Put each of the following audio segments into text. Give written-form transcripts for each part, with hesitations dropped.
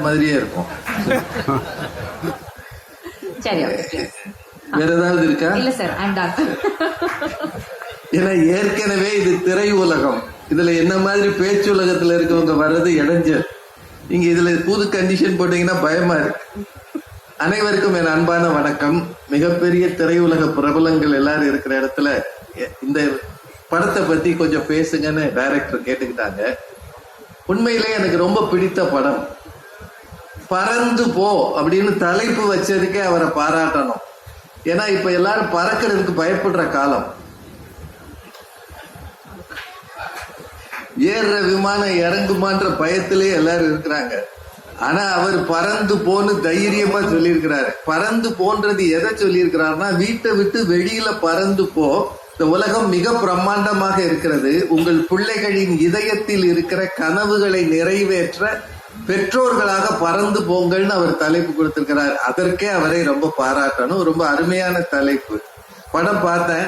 மாதிரியே இருக்கும். சரி, வேற ஏதாவது இருக்கா? இல்ல சார், ஐ அம் டன். ஏன்னா ஏற்கனவே இது திரை உலகம், இதுல என்ன மாதிரி பேச்சு உலகத்துல இருக்கவங்க வர்றது இடைஞ்சல். நீங்க இதுல புது கண்டிஷன் போட்டீங்கன்னா பயமா இருக்கு. அனைவருக்கும் என் அன்பான வணக்கம். மிகப்பெரிய திரையுலக பிரபலங்கள் எல்லாரும் இருக்கிற இடத்துல இந்த படத்தை பத்தி கொஞ்சம் பேசுங்கன்னு டைரக்டர் கேட்டுக்கிட்டாங்க. உண்மையிலே எனக்கு ரொம்ப பிடித்த படம். பறந்து போ அப்படின்னு தலைப்பு வச்சதுக்கே அவரை பாராட்டணும். ஏன்னா இப்ப எல்லாரும் பறக்கிறதுக்கு பயப்படுற காலம். ஏறுற விமானம் இறங்குமான்ற பயத்திலே எல்லாரும் இருக்கிறாங்க. ஆனா அவர் பறந்து போன்னு தைரியமா சொல்லியிருக்கிறாரு. பறந்து போன்றது எதை சொல்லியிருக்கிறாருன்னா, வீட்டை விட்டு வெளியில பறந்து போ, இந்த உலகம் மிக பிரம்மாண்டமாக இருக்கிறது, உங்கள் பிள்ளைகளின் இதயத்தில் இருக்கிற கனவுகளை நிறைவேற்ற பெற்றோர்களாக பறந்து போங்கள்னு அவர் தலைப்பு கொடுத்திருக்கிறார். அதற்கே அவரை ரொம்ப பாராட்டணும். ரொம்ப அருமையான தலைப்பு. படம் பார்த்தேன்.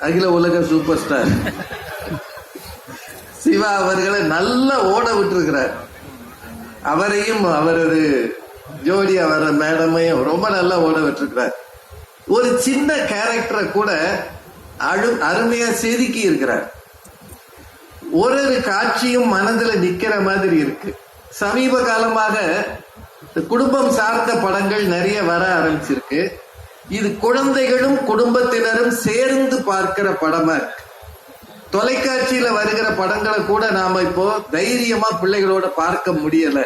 அகில உலக சூப்பர் ஸ்டார் சிவா அவர்களை நல்லா ஓட விட்டுருக்கிறார். அவரையும் அவரது ஜோடி அவர் மேடமையும் ரொம்ப நல்லா ஓட விட்டுருக்கிறார். ஒரு சின்ன கேரக்டரை கூட அருமையா செதுக்கி இருக்கிறார். ஒரு காட்சியும் மனதுல நிக்கிற மாதிரி இருக்கு. சமீப காலமாக குடும்பம் சார்ந்த படங்கள் நிறைய வர ஆரம்பிச்சிருக்கு. இது குழந்தைகளும் குடும்பத்தினரும் சேர்ந்து பார்க்கிற படமா இருக்கு. தொலைக்காட்சியில வருகிற படங்களை கூட நாம இப்போ தைரியமா பிள்ளைகளோட பார்க்க முடியல.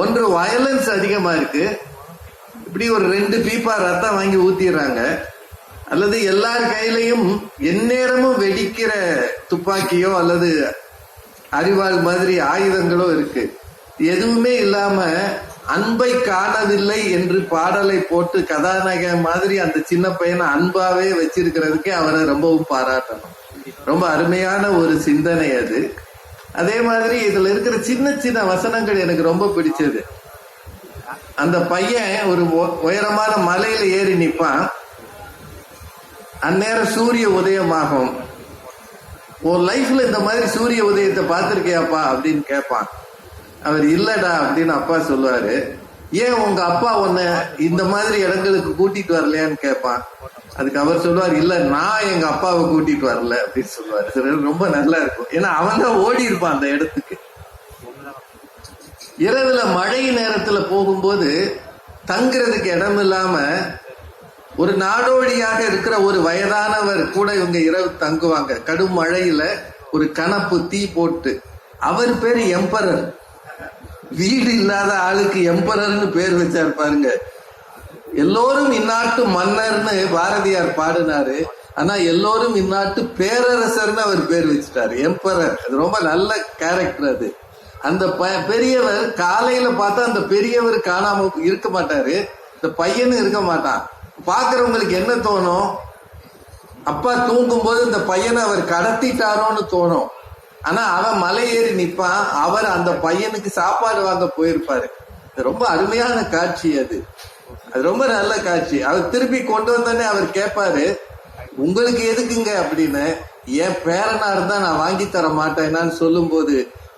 ஒன்று வயலன்ஸ் அதிகமா இருக்கு. இப்படி ஒரு 2 பீப்பா ரத்தம் வாங்கி ஊத்திடுறாங்க. அல்லது எல்லார் கையிலையும் எந்நேரமும் வெடிக்கிற துப்பாக்கியோ அல்லது அரிவாள் மாதிரி ஆயுதங்களோ இருக்கு. எதுவுமே இல்லாம அன்பை காணவில்லை என்று பாடலை போட்டு கதாநாயகன் மாதிரி அந்த சின்ன பையனை அன்பாவே வச்சிருக்கிறதுக்கே அவரை ரொம்பவும் பாராட்டணும். ரொம்ப அருமையான ஒரு சிந்தனை அது. அதே மாதிரி இதுல இருக்கிற சின்ன சின்ன வசனங்கள் எனக்கு ரொம்ப பிடிச்சது. அந்த பையன் ஒரு உயரமான மலையில ஏறி நிப்பான். அந்நேரம் சூரிய உதயமாகும். ஒரு லைஃப்ல இந்த மாதிரி சூரிய உதயத்தை பார்த்திருக்கியாப்பா அப்படின்னு கேட்பான். அவர் இல்லடா அப்படின்னு அப்பா சொல்லுவாரு. ஏன் உங்க அப்பா உன்னை இந்த மாதிரி இடங்களுக்கு கூட்டிட்டு வரலையான்னு கேட்பான். அதுக்கு அவர் சொல்லுவார், இல்ல நான் எங்க அப்பாவை கூட்டிட்டு வரல அப்படின்னு சொல்லுவாரு. ரொம்ப நல்லா இருக்கும். ஏன்னா அவன் தான் ஓடி இருப்பான் அந்த இடத்துக்கு. இரவுல மழை நேரத்துல போகும்போது தங்குறதுக்கு இடம் இல்லாம ஒரு நாடோடியாக இருக்கிற ஒரு வயதானவர் கூட இவங்க இரவு தங்குவாங்க. கடும் மழையில ஒரு கணப்பு தீ போட்டு. அவர் பேரு எம்பரர். வீடு இல்லாத ஆளுக்கு எம்பரர்னு பேர் வச்சாரு பாருங்க. எல்லோரும் இந்நாட்டு மன்னர்னு பாரதியார் பாடினாரு. ஆனா எல்லோரும் இந்நாட்டு பேரரசர்னு அவர் பேர் வச்சுட்டாரு, எம்பரர். அது ரொம்ப நல்ல கேரக்டர் அது. அந்த பெரியவர் காலையில பார்த்தா அந்த பெரியவர் காணாம இருக்க மாட்டாரு, இந்த பையனும் இருக்க மாட்டான். பாக்குறவங்களுக்கு என்ன தோணும்? அப்பா தூங்கும் போது இந்த பையனை அவர் கடத்திட்டாரோன்னு தோணும். ஆனா அவன் மலை ஏறி நிப்பான். அவர் அந்த பையனுக்கு சாப்பாடு வாங்க போயிருப்பாரு. ரொம்ப அருமையான காட்சி அது. அது ரொம்ப நல்ல காட்சி. அவர் திருப்பி கொண்டு வந்தோடனே அவர் கேட்பாரு, உங்களுக்கு எதுக்குங்க அப்படின்னு. என் பேரனா இருந்தா நான் வாங்கி தர மாட்டேனான்னு சொல்லும் போது,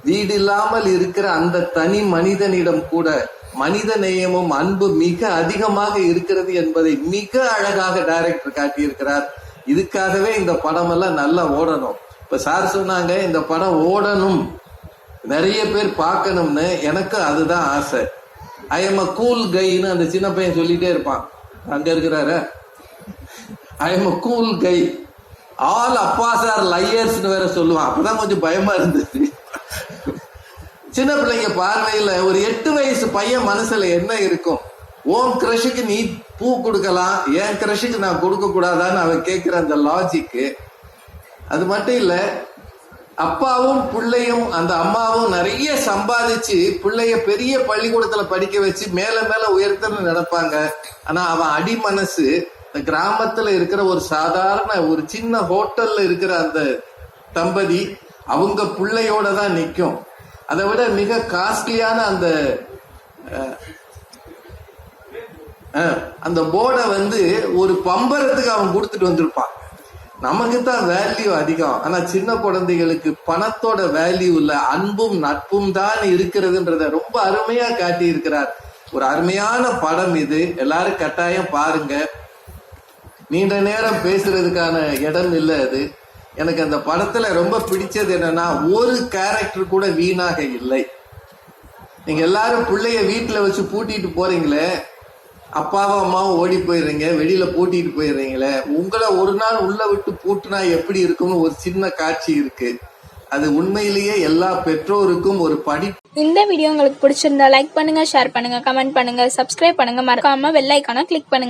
வீடு இல்லாமல் இருக்கிற அந்த தனி மனிதனிடம் கூட மனித நேயமும் அன்பு மிக அதிகமாக இருக்கிறது என்பதை மிக அழகாக டைரக்டர் காட்டியிருக்கிறார். இதுக்காகவே இந்த படம் எல்லாம் நல்லா ஓடணும். இப்ப சார் சொன்னாங்க இந்த படம் ஓடணும், நிறைய பேர் பார்க்கணும்னு. எனக்கு அதுதான் ஆசை. ஐ எம் அ கூல் கைன்னு அந்த சின்ன பையன் சொல்லிட்டே இருப்பான். அங்க இருக்கிறாரு, I am a cool guy, all அப்பாஸ் ஆர் லையர்ஸ்னு வேற சொல்லுவான். அப்பதான் கொஞ்சம் பயமா இருந்தது. சின்ன பிள்ளைங்க பார்வையில ஒரு 8 வயசு பையன் மனசுல என்ன இருக்கும்? உன் கிரஷுக்கு நீ பூ கொடுக்கலாம், என் கிரஷுக்கு நான் கொடுக்க கூடாதான்னு அவன் கேட்கிற அந்த லாஜிக்கு. அது மட்டும் இல்ல, அப்பாவும் பிள்ளையும் அந்த அம்மாவும் நிறைய சம்பாதிச்சு பிள்ளைய பெரிய பள்ளிக்கூடத்துல படிக்க வச்சு மேல மேல உயர்த்தன்னு நினைப்பாங்க. ஆனா அவன் அடி மனசு இந்த கிராமத்துல இருக்கிற ஒரு சாதாரண ஒரு சின்ன ஹோட்டல்ல இருக்கிற அந்த தம்பதி அவங்க பிள்ளையோட தான் நிற்கும். அதை விட மிக காஸ்ட்லியான அந்த போர்டை ஒரு பம்பரத்துக்கு அவன் கொடுத்துட்டு வந்திருப்பான். நமக்கு தான் வேல்யூ அதிகம். ஆனா சின்ன குழந்தைகளுக்கு பணத்தோட வேல்யூ இல்ல, அன்பும் நட்பும் தான் இருக்கிறதுன்றத ரொம்ப அருமையா காட்டி இருக்கிறார். ஒரு அருமையான படம் இது. எல்லாரும் கட்டாயம் பாருங்க. நீண்ட நேரம் பேசுறதுக்கான இடம் இல்லை அது. எனக்கு அந்த படத்துல ரொம்ப பிடிச்சது என்னன்னா, ஒரு கேரக்டர் கூட வீணாக இல்லை. நீங்க எல்லாரும் பிள்ளைய வீட்டுல வச்சு பூட்டிட்டு போறீங்களே, அப்பாவும் அம்மாவும் ஓடி போயிடுறீங்க, வெளியில பூட்டிட்டு போயிடுறீங்களே, உங்களை ஒரு நாள் உள்ள விட்டு பூட்டினா எப்படி இருக்கும்னு ஒரு சின்ன காட்சி இருக்கு. அது உண்மையிலேயே எல்லா பெற்றோருக்கும் ஒரு இந்த வீடியோ உங்களுக்கு பிடிச்சிருந்தா லைக் பண்ணுங்க, ஷேர் பண்ணுங்க, கமெண்ட் பண்ணுங்க, சப்ஸ்கிரைப் பண்ணுங்க, மறக்காம பெல் ஐகானை கிளிக் பண்ணுங்க.